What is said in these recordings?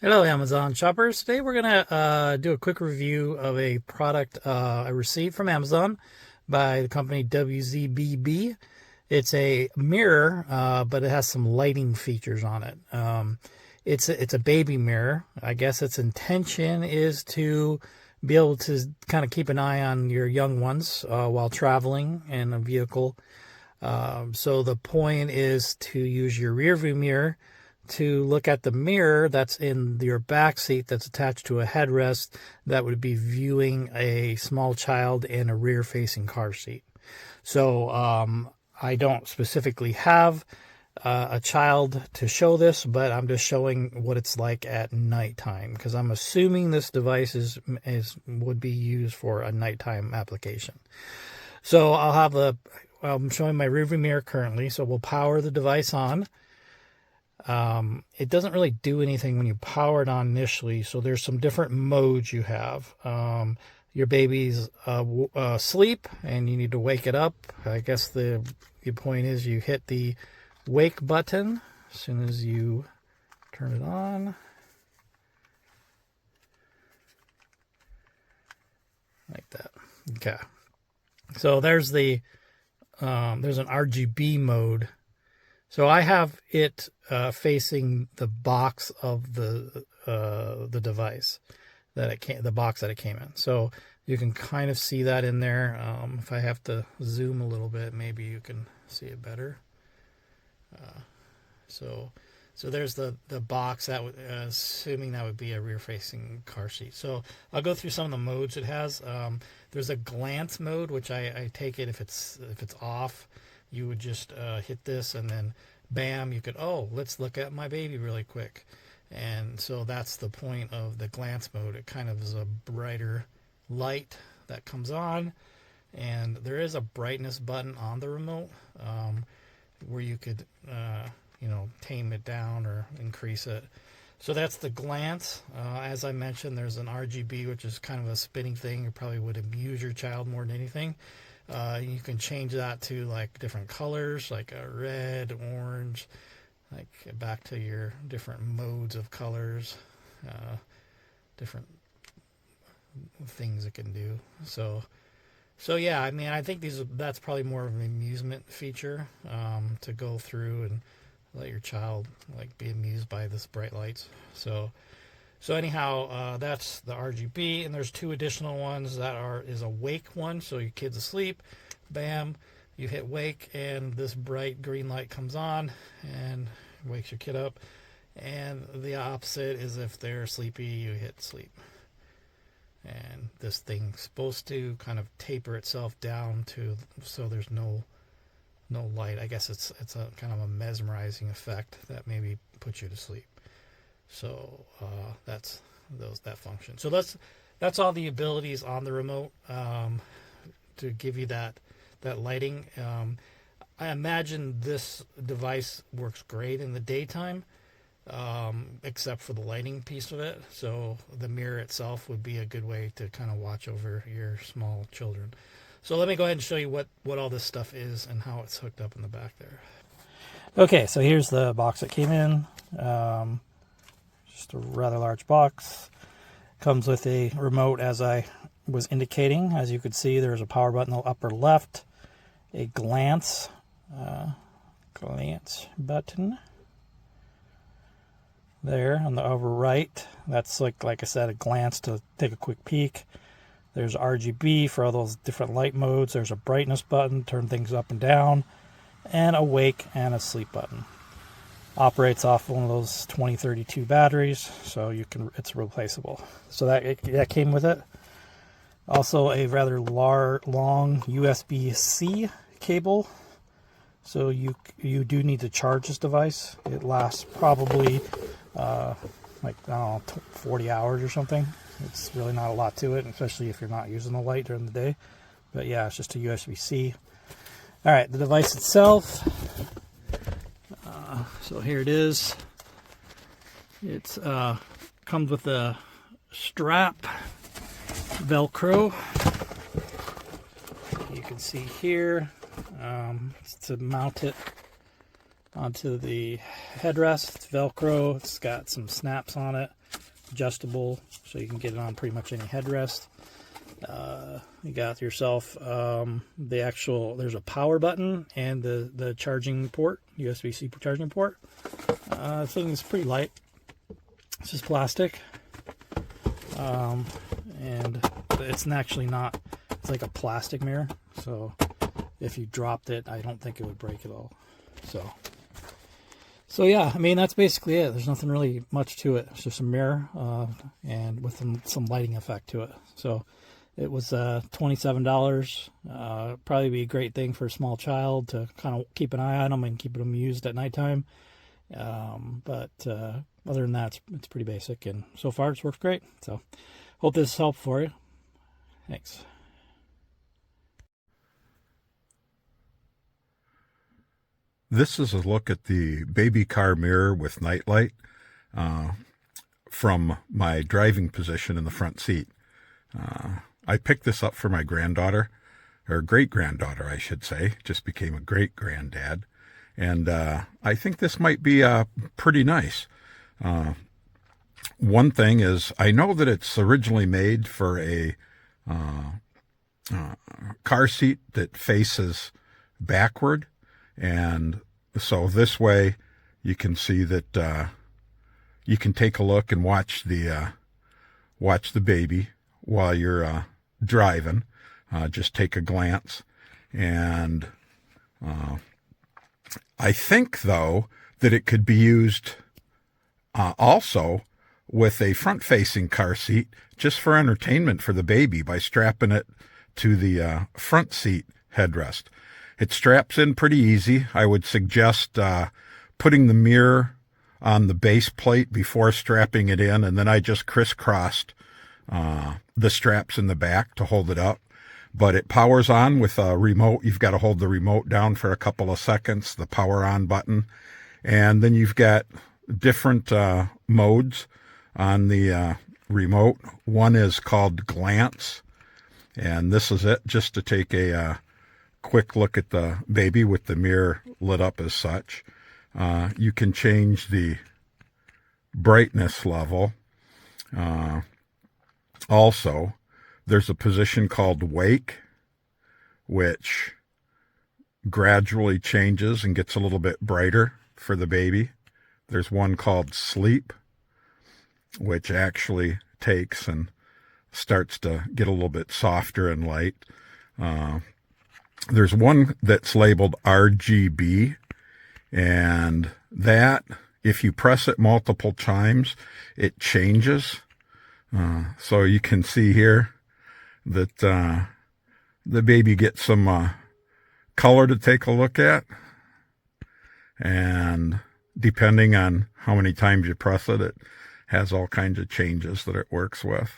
Hello, Amazon shoppers. Today we're going to do a quick review of a product I received from Amazon by the company WZBB. It's a mirror, but it has some lighting features on it. It's a baby mirror. I guess its intention is to be able to kind of keep an eye on your young ones while traveling in a vehicle. So the point is to use your rear view mirror to look at the mirror that's in your back seat that's attached to a headrest that would be viewing a small child in a rear facing car seat. So I don't specifically have a child to show this, but I'm just showing what it's like at nighttime because I'm assuming this device would be used for a nighttime application. So I'm showing my rearview mirror currently, so we'll power the device on. It doesn't really do anything when you power it on initially, so there's some different modes you have. Your baby's asleep and you need to wake it up. I guess the point is you hit the wake button as soon as you turn it on. Like that. Okay. So there's an RGB mode. So I have it facing the box of the device the box that it came in. So you can kind of see that in there. If I have to zoom a little bit, maybe you can see it better. So there's the box that assuming that would be a rear-facing car seat. So I'll go through some of the modes it has. There's a glance mode, which I take it if it's off, you would just hit this and then bam, you could, let's look at my baby really quick. And so that's the point of the glance mode. It kind of is a brighter light that comes on, and there is a brightness button on the remote where you could tame it down or increase it. So that's the glance. As I mentioned, there's an RGB, which is kind of a spinning thing. It probably would amuse your child more than anything. You can change that to like different colors, like a red, orange, like back to your different modes of colors, different things it can do. So yeah, I mean, I think that's probably more of an amusement feature to go through and let your child like be amused by this bright lights. So anyhow, that's the RGB, and there's two additional ones that is a wake one. So your kid's asleep, bam, you hit wake, and this bright green light comes on and wakes your kid up. And the opposite is if they're sleepy, you hit sleep. And this thing's supposed to kind of taper itself down so there's no light. I guess it's a kind of a mesmerizing effect that maybe puts you to sleep. So that's that function. So that's all the abilities on the remote to give you that lighting. I imagine this device works great in the daytime, except for the lighting piece of it. So the mirror itself would be a good way to kind of watch over your small children. So let me go ahead and show you what all this stuff is and how it's hooked up in the back there. Okay, so here's the box that came in. Just a rather large box. Comes with a remote, as I was indicating. As you could see, there's a power button in the upper left, a glance button there on the upper right. That's like I said, a glance to take a quick peek. There's RGB for all those different light modes. There's a brightness button, turn things up and down, and a wake and a sleep button. Operates off one of those 2032 batteries, so it's replaceable. So that came with it. Also a rather long USB-C cable. So you do need to charge this device. It lasts probably 40 hours or something. It's really not a lot to it, especially if you're not using the light during the day. But yeah, it's just a USB-C. All right, the device itself. So here it is. It comes with a strap, Velcro. You can see here to mount it onto the headrest. It's Velcro. It's got some snaps on it. adjustable, so you can get it on pretty much any headrest. You got yourself the actual, there's a power button and the charging port, USB-C charging port. This thing is pretty light. It's just plastic, and it's actually not, it's like a plastic mirror, so if you dropped it, I don't think it would break at all. So yeah, I mean, that's basically it. There's nothing really much to it. It's just a mirror, and with some lighting effect to it. So it was $27. Probably be a great thing for a small child to kind of keep an eye on them and keep them used at nighttime. But other than that, it's pretty basic, and so far it's worked great. So hope this helped for you. Thanks. This is a look at the baby car mirror with nightlight from my driving position in the front seat. I picked this up for my granddaughter, or great-granddaughter, I should say. Just became a great-granddad. And I think this might be pretty nice. One thing is, I know that it's originally made for a car seat that faces backward. And so this way you can see that you can take a look and watch the baby while you're driving. Just take a glance. And I think, though, that it could be used also with a front-facing car seat just for entertainment for the baby by strapping it to the front seat headrest. It straps in pretty easy. I would suggest putting the mirror on the base plate before strapping it in, and then I just crisscrossed the straps in the back to hold it up. But it powers on with a remote. You've got to hold the remote down for a couple of seconds, the power on button. And then you've got different modes on the remote. One is called glance, and this is it, just to take a quick look at the baby with the mirror lit up as such. You can change the brightness level. Also, there's a position called wake, which gradually changes and gets a little bit brighter for the baby. There's one called sleep, which actually takes and starts to get a little bit softer and light. There's one that's labeled RGB, and that, if you press it multiple times, it changes. So you can see here that the baby gets some color to take a look at, and depending on how many times you press it, it has all kinds of changes that it works with.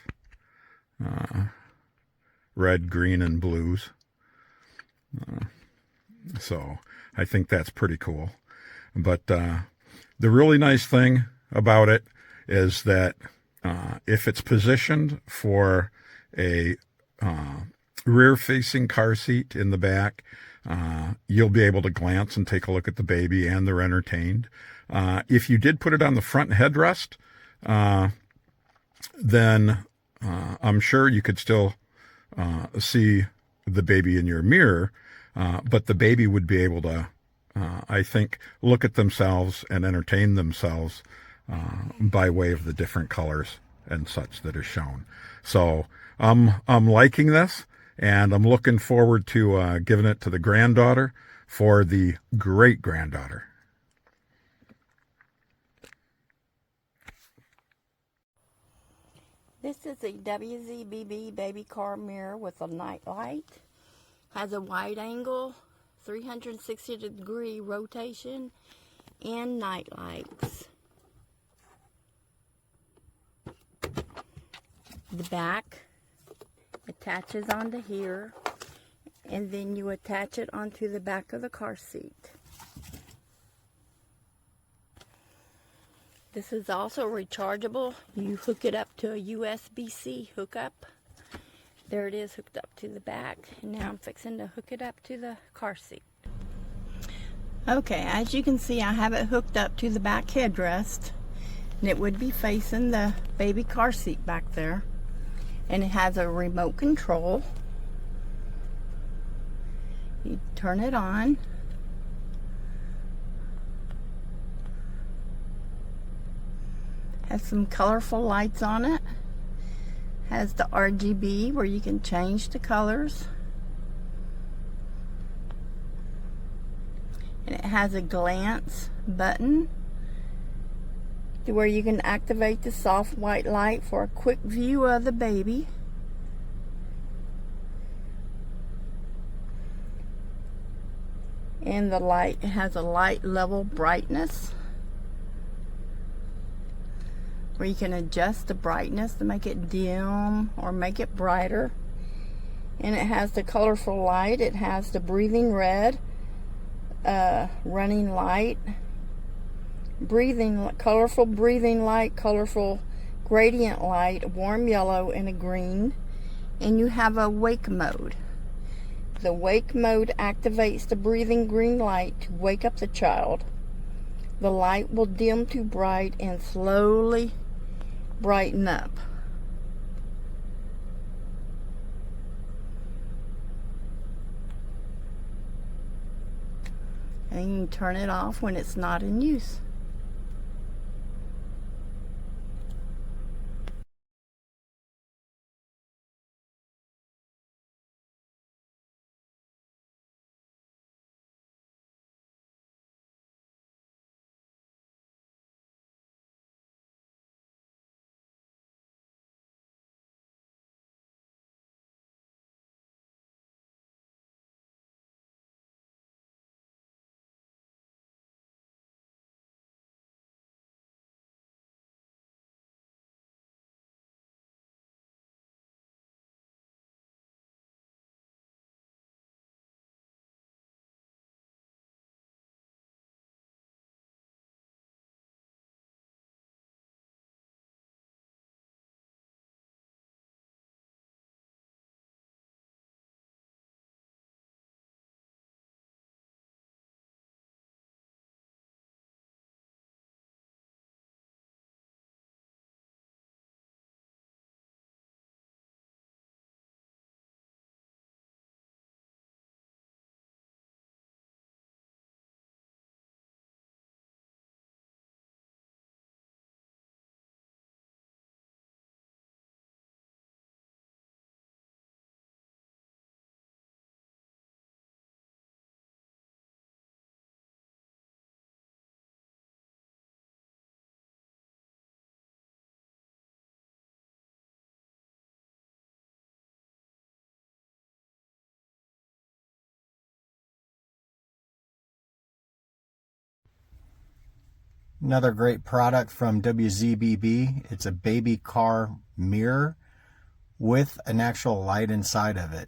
Red, green, and blues. So I think that's pretty cool. But the really nice thing about it is that if it's positioned for a rear-facing car seat in the back, you'll be able to glance and take a look at the baby, and they're entertained. If you did put it on the front headrest, then I'm sure you could still see the baby in your mirror, but the baby would be able to, I think, look at themselves and entertain themselves by way of the different colors and such that are shown. So I'm liking this, and I'm looking forward to giving it to the granddaughter for the great-granddaughter. This is a WZBB baby car mirror with a night light. Has a wide angle, 360-degree rotation, and night lights. The back attaches onto here, and then you attach it onto the back of the car seat. This is also rechargeable. You hook it up to a USB-C hookup. There it is, hooked up to the back. And now I'm fixing to hook it up to the car seat. Okay, as you can see, I have it hooked up to the back headrest. And it would be facing the baby car seat back there. And it has a remote control. You turn it on. Has some colorful lights on it. Has the RGB where you can change the colors. And it has a glance button where you can activate the soft white light for a quick view of the baby. And the light, it has a light level brightness where you can adjust the brightness to make it dim or make it brighter. And it has the colorful light. It has the breathing red, running light, colorful breathing light, colorful gradient light, warm yellow, and a green. And you have a wake mode. The wake mode activates the breathing green light to wake up the child. The light will dim to bright and slowly brighten up. And you can turn it off when it's not in use. Another great product from WZBB. It's a baby car mirror with an actual light inside of it.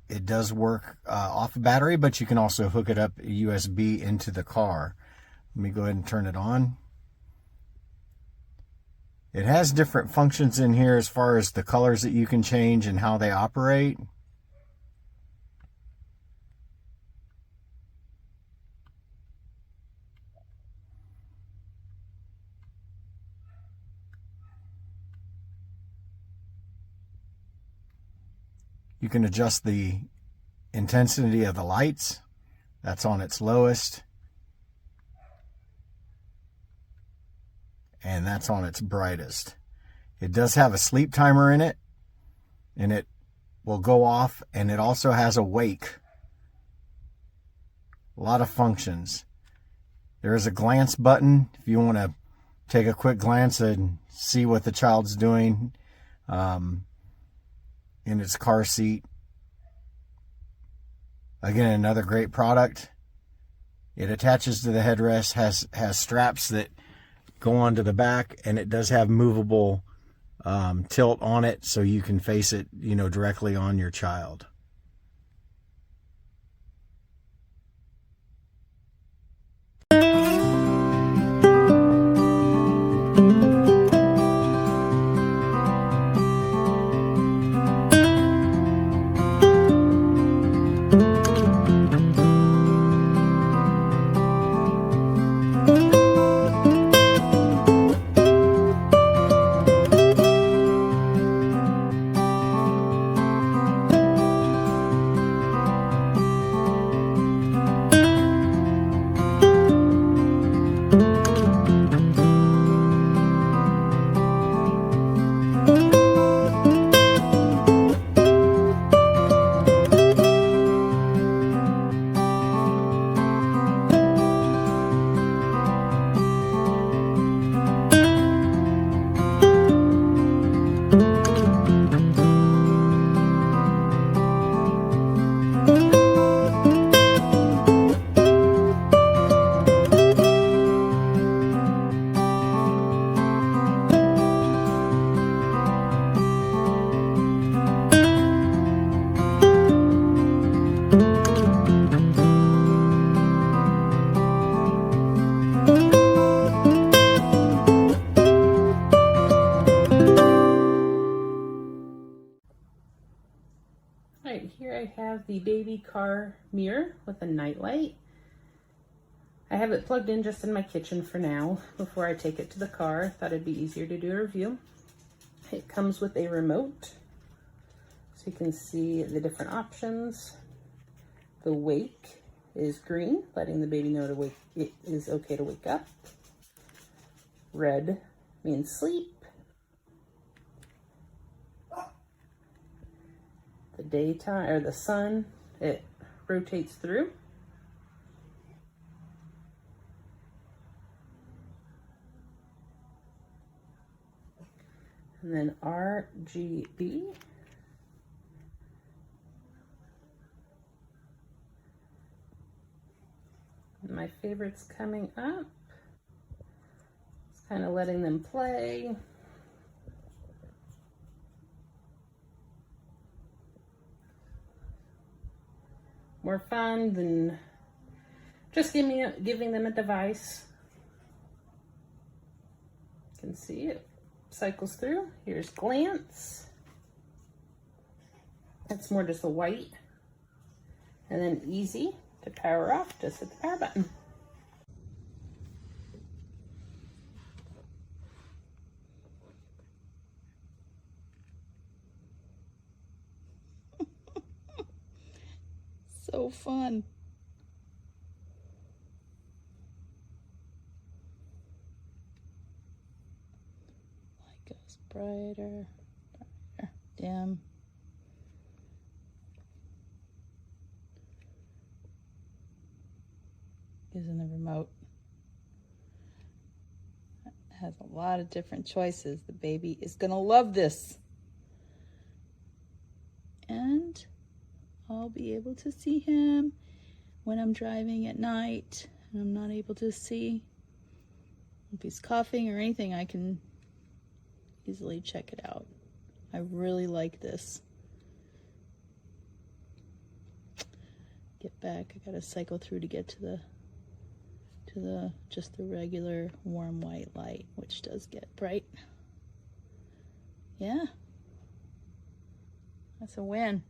It does work off a battery, but you can also hook it up USB into the car. Let me go ahead and turn it on. It has different functions in here as far as the colors that you can change and how they operate. You can adjust the intensity of the lights. That's on its lowest. And that's on its brightest. It does have a sleep timer in it, and it will go off, and it also has a wake. A lot of functions. There is a glance button if you want to take a quick glance and see what the child's doing in its car seat. Again, another great product. It attaches to the headrest, has straps that go onto the back, and it does have movable tilt on it, so you can face it, directly on your child. have the baby car mirror with a nightlight. I have it plugged in just in my kitchen for now before I take it to the car. Thought it'd be easier to do a review. It comes with a remote, so you can see the different options. The wake is green, letting the baby know it is okay to wake up. Red means sleep. The daytime, or the sun, it rotates through. And then RGB. My favorites coming up. Just kind of letting them play. More fun than just giving them a device. You can see it cycles through. Here's glance. That's more just a white. And then easy to power off, just hit the power button. So fun. Light goes brighter, brighter, dim. Using the remote. It has a lot of different choices. The baby is gonna love this. And I'll be able to see him when I'm driving at night and I'm not able to see. If he's coughing or anything, I can easily check it out. I really like this. Get back, I gotta cycle through to get to the just the regular warm white light, which does get bright. Yeah, that's a win.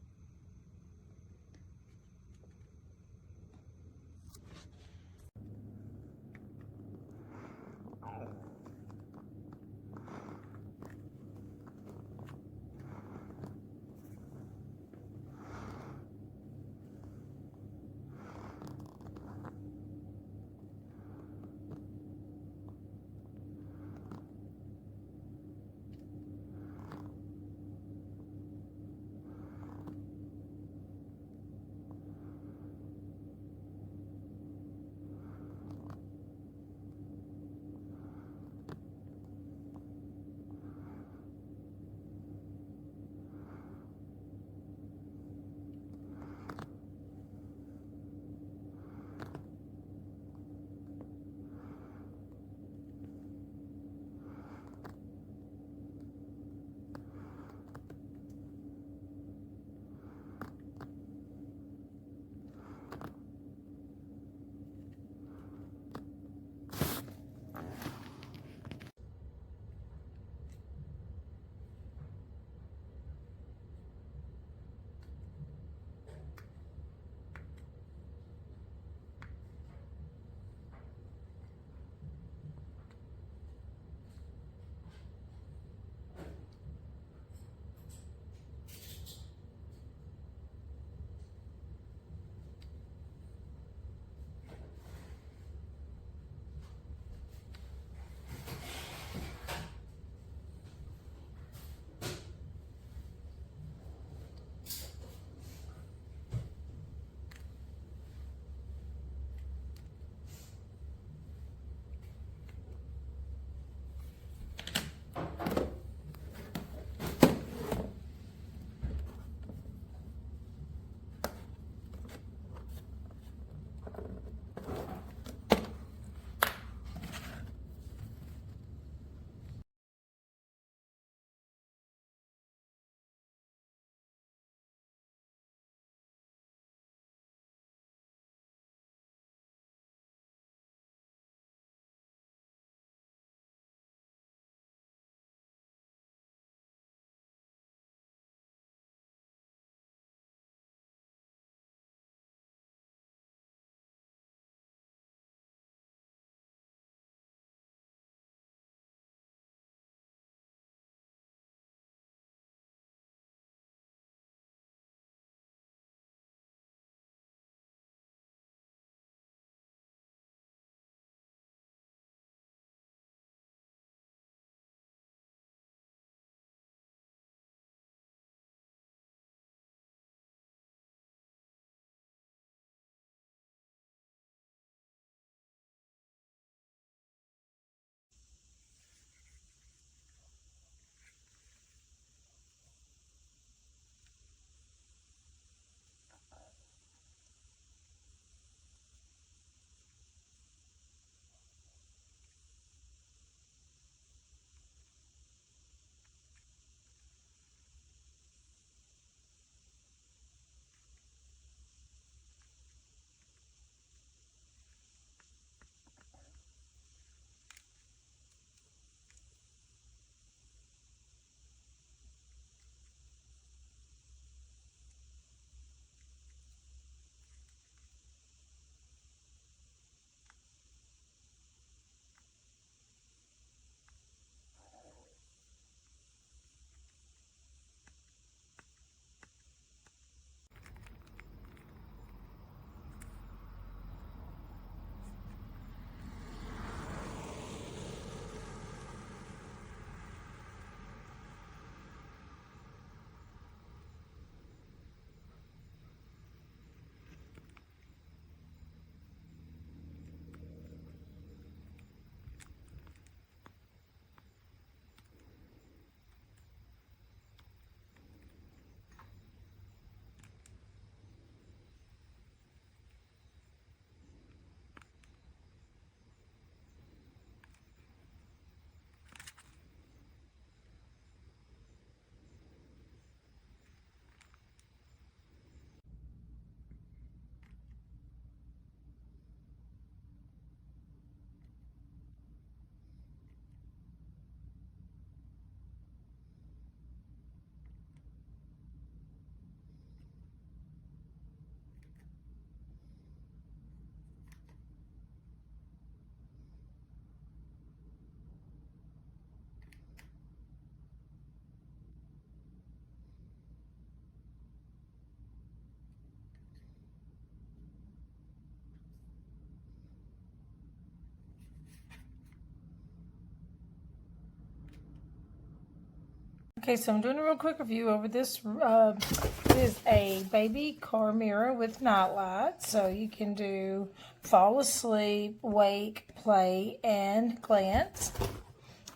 Okay, so I'm doing a real quick review over this. It is a baby car mirror with night light, so you can do fall asleep, wake, play, and glance.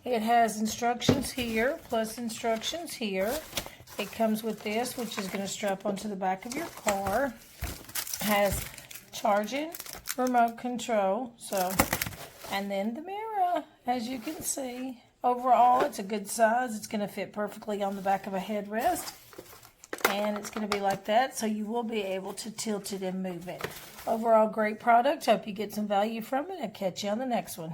It has instructions here, plus instructions here. It comes with this, which is going to strap onto the back of your car. It has charging, remote control, and then the mirror, as you can see. Overall, it's a good size. It's going to fit perfectly on the back of a headrest. And it's going to be like that, so you will be able to tilt it and move it. Overall, great product. Hope you get some value from it. I'll catch you on the next one.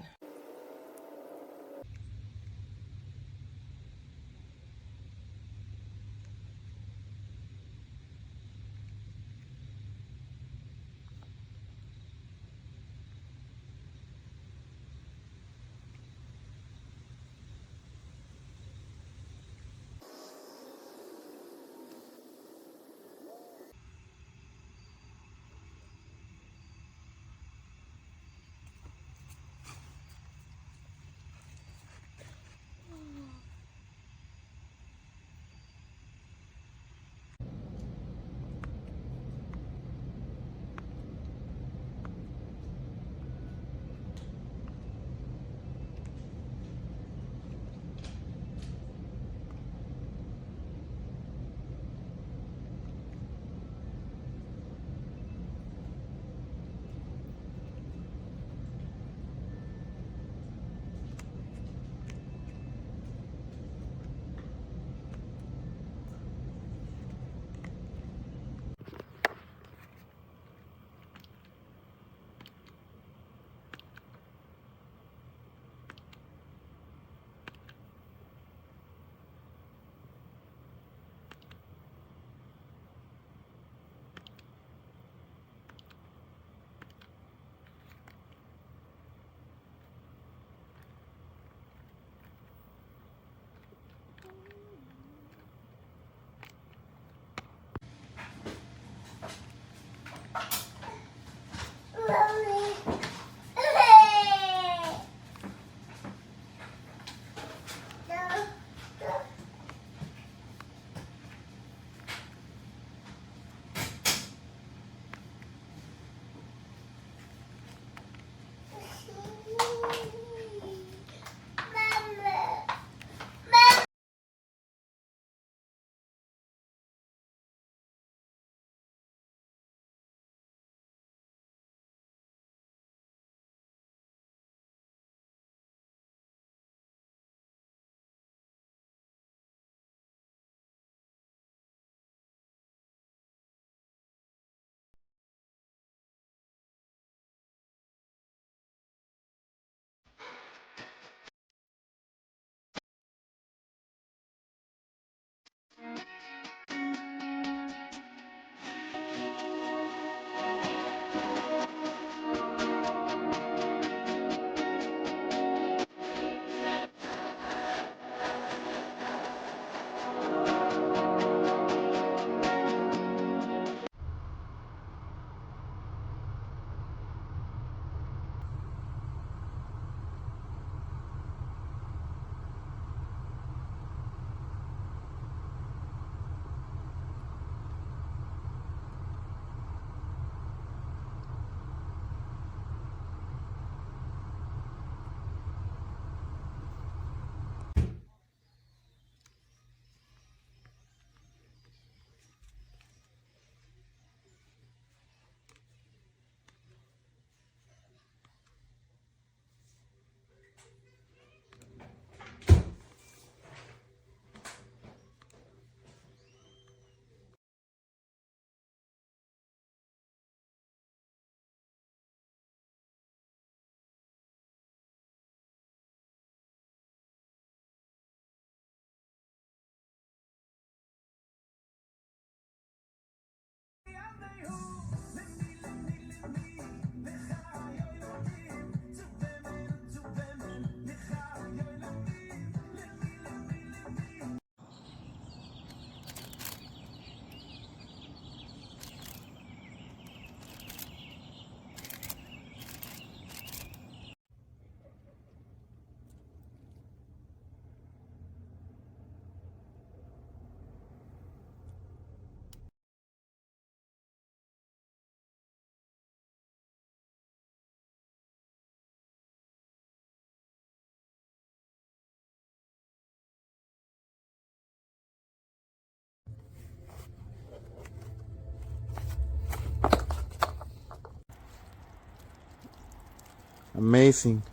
Amazing.